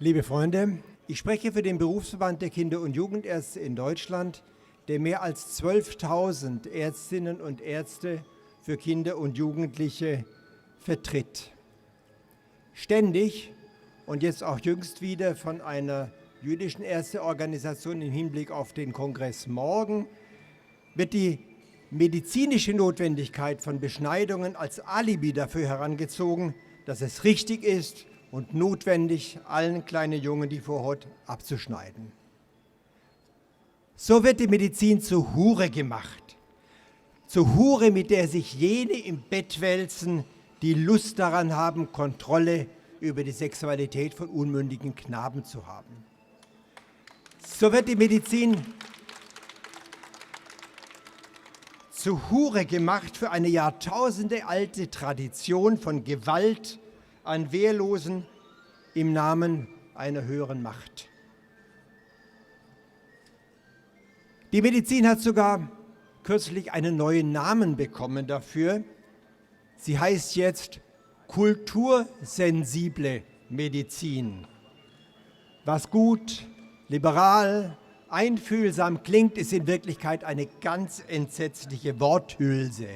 Liebe Freunde, ich spreche für den Berufsverband der Kinder- und Jugendärzte in Deutschland, der mehr als 12.000 Ärztinnen und Ärzte für Kinder und Jugendliche vertritt. Ständig und jetzt auch jüngst wieder von einer jüdischen Ärzteorganisation im Hinblick auf den Kongress morgen wird die medizinische Notwendigkeit von Beschneidungen als Alibi dafür herangezogen, dass es richtig ist und notwendig, allen kleinen Jungen die Vorhaut abzuschneiden. So wird die Medizin zur Hure gemacht. Zur Hure, mit der sich jene im Bett wälzen, die Lust daran haben, Kontrolle über die Sexualität von unmündigen Knaben zu haben. So wird die Medizin zur Hure gemacht für eine jahrtausendealte Tradition von Gewalt an Wehrlosen im Namen einer höheren Macht. Die Medizin hat sogar kürzlich einen neuen Namen bekommen dafür. Sie heißt jetzt kultursensible Medizin. Was gut, liberal, einfühlsam klingt, ist in Wirklichkeit eine ganz entsetzliche Worthülse.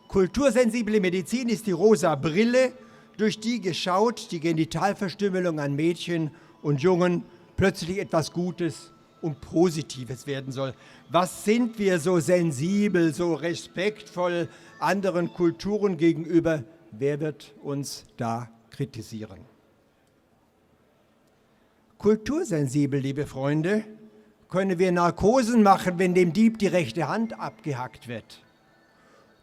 Kultursensible Medizin ist die rosa Brille, durch die geschaut die Genitalverstümmelung an Mädchen und Jungen plötzlich etwas Gutes und Positives werden soll. Was sind wir so sensibel, so respektvoll anderen Kulturen gegenüber? Wer wird uns da kritisieren? Kultursensibel, liebe Freunde, können wir Narkosen machen, wenn dem Dieb die rechte Hand abgehackt wird.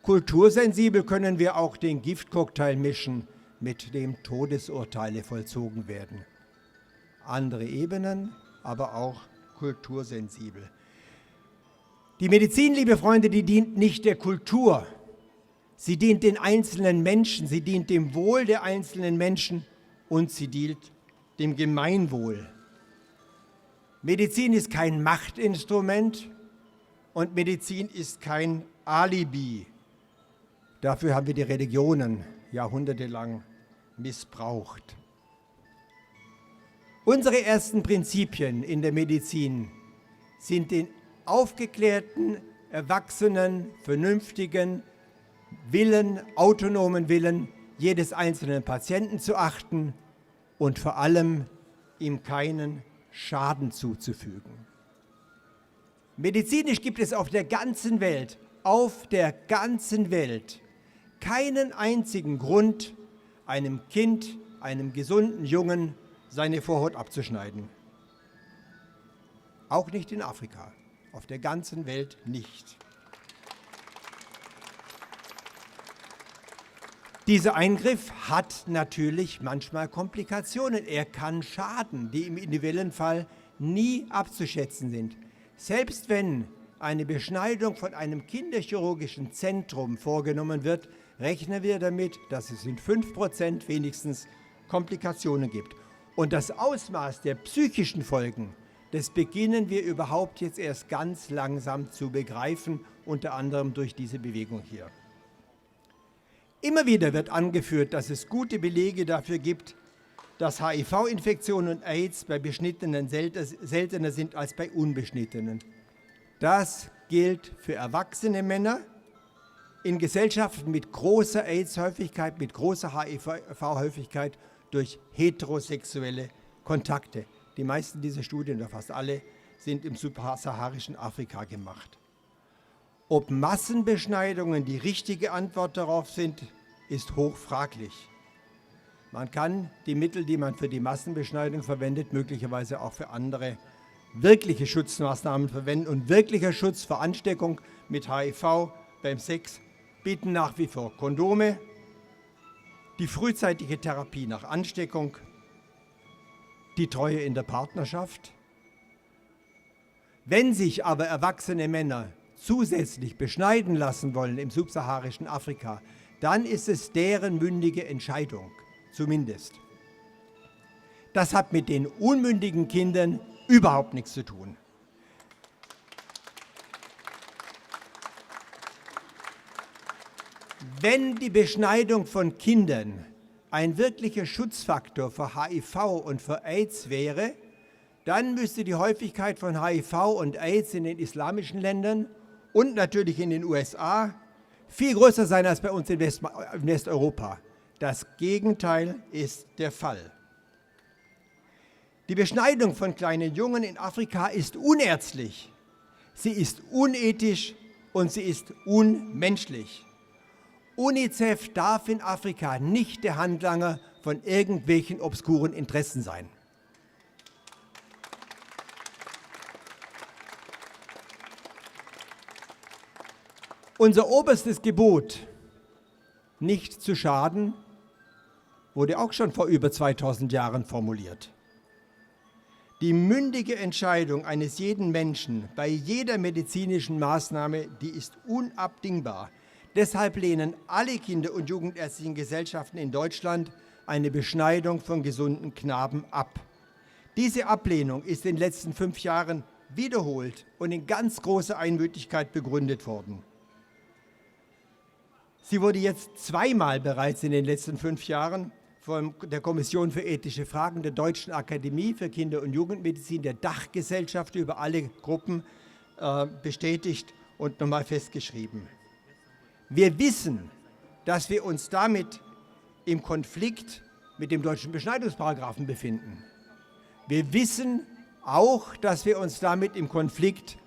Kultursensibel können wir auch den Giftcocktail mischen, mit dem Todesurteile vollzogen werden. Andere Ebenen, aber auch kultursensibel. Die Medizin, liebe Freunde, die dient nicht der Kultur. Sie dient den einzelnen Menschen, sie dient dem Wohl der einzelnen Menschen und sie dient dem Gemeinwohl. Medizin ist kein Machtinstrument und Medizin ist kein Alibi. Dafür haben wir die Religionen jahrhundertelang missbraucht. Unsere ersten Prinzipien in der Medizin sind den aufgeklärten, erwachsenen, vernünftigen Willen, autonomen Willen jedes einzelnen Patienten zu achten und vor allem ihm keinen Schaden zuzufügen. Medizinisch gibt es auf der ganzen Welt, keinen einzigen Grund, einem Kind, einem gesunden Jungen, seine Vorhaut abzuschneiden. Auch nicht in Afrika, auf der ganzen Welt nicht. Dieser Eingriff hat natürlich manchmal Komplikationen. Er kann schaden, die im individuellen Fall nie abzuschätzen sind. Selbst wenn eine Beschneidung von einem kinderchirurgischen Zentrum vorgenommen wird, rechnen wir damit, dass es in 5% wenigstens Komplikationen gibt. Und das Ausmaß der psychischen Folgen, das beginnen wir überhaupt jetzt erst ganz langsam zu begreifen, unter anderem durch diese Bewegung hier. Immer wieder wird angeführt, dass es gute Belege dafür gibt, dass HIV-Infektionen und AIDS bei Beschnittenen seltener sind als bei Unbeschnittenen. Das gilt für erwachsene Männer in Gesellschaften mit großer AIDS-Häufigkeit, mit großer HIV-Häufigkeit durch heterosexuelle Kontakte. Die meisten dieser Studien, oder fast alle, sind im subsaharischen Afrika gemacht. Ob Massenbeschneidungen die richtige Antwort darauf sind, ist hochfraglich. Man kann die Mittel, die man für die Massenbeschneidung verwendet, möglicherweise auch für andere wirkliche Schutzmaßnahmen verwenden. Und wirklicher Schutz vor Ansteckung mit HIV beim Sex bieten nach wie vor Kondome, die frühzeitige Therapie nach Ansteckung, die Treue in der Partnerschaft. Wenn sich aber erwachsene Männer zusätzlich beschneiden lassen wollen im subsaharischen Afrika, dann ist es deren mündige Entscheidung, zumindest. Das hat mit den unmündigen Kindern überhaupt nichts zu tun. Wenn die Beschneidung von Kindern ein wirklicher Schutzfaktor für HIV und für AIDS wäre, dann müsste die Häufigkeit von HIV und AIDS in den islamischen Ländern und natürlich in den USA viel größer sein als bei uns in Westeuropa. Das Gegenteil ist der Fall. Die Beschneidung von kleinen Jungen in Afrika ist unärztlich, sie ist unethisch und sie ist unmenschlich. UNICEF darf in Afrika nicht der Handlanger von irgendwelchen obskuren Interessen sein. Unser oberstes Gebot, nicht zu schaden, wurde auch schon vor über 2000 Jahren formuliert. Die mündige Entscheidung eines jeden Menschen bei jeder medizinischen Maßnahme, die ist unabdingbar. Deshalb lehnen alle Kinder- und jugendärztlichen Gesellschaften in Deutschland eine Beschneidung von gesunden Knaben ab. Diese Ablehnung ist in den letzten 5 Jahren wiederholt und in ganz großer Einmütigkeit begründet worden. Sie wurde jetzt zweimal bereits in den letzten 5 Jahren von der Kommission für ethische Fragen der Deutschen Akademie für Kinder- und Jugendmedizin, der Dachgesellschaft über alle Gruppen bestätigt und nochmal festgeschrieben. Wir wissen, dass wir uns damit im Konflikt mit dem deutschen Beschneidungsparagraphen befinden. Wir wissen auch, dass wir uns damit im Konflikt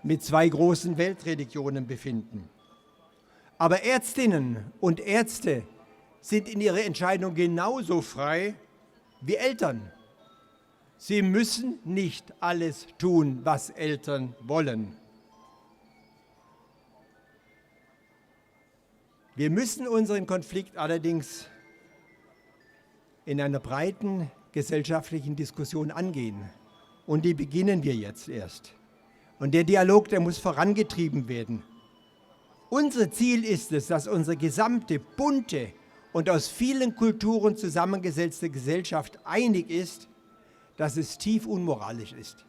mit 2 großen Weltreligionen befinden. Aber Ärztinnen und Ärzte sind in ihrer Entscheidung genauso frei wie Eltern. Sie müssen nicht alles tun, was Eltern wollen. Wir müssen unseren Konflikt allerdings in einer breiten gesellschaftlichen Diskussion angehen. Und die beginnen wir jetzt erst. Und der Dialog, der muss vorangetrieben werden. Unser Ziel ist es, dass unsere gesamte bunte und aus vielen Kulturen zusammengesetzte Gesellschaft einig ist, dass es tief unmoralisch ist,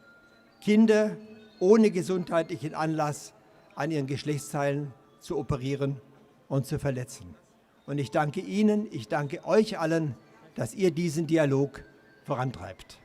Kinder ohne gesundheitlichen Anlass an ihren Geschlechtsteilen zu operieren und zu verletzen. Und ich danke Ihnen, ich danke euch allen, dass ihr diesen Dialog vorantreibt.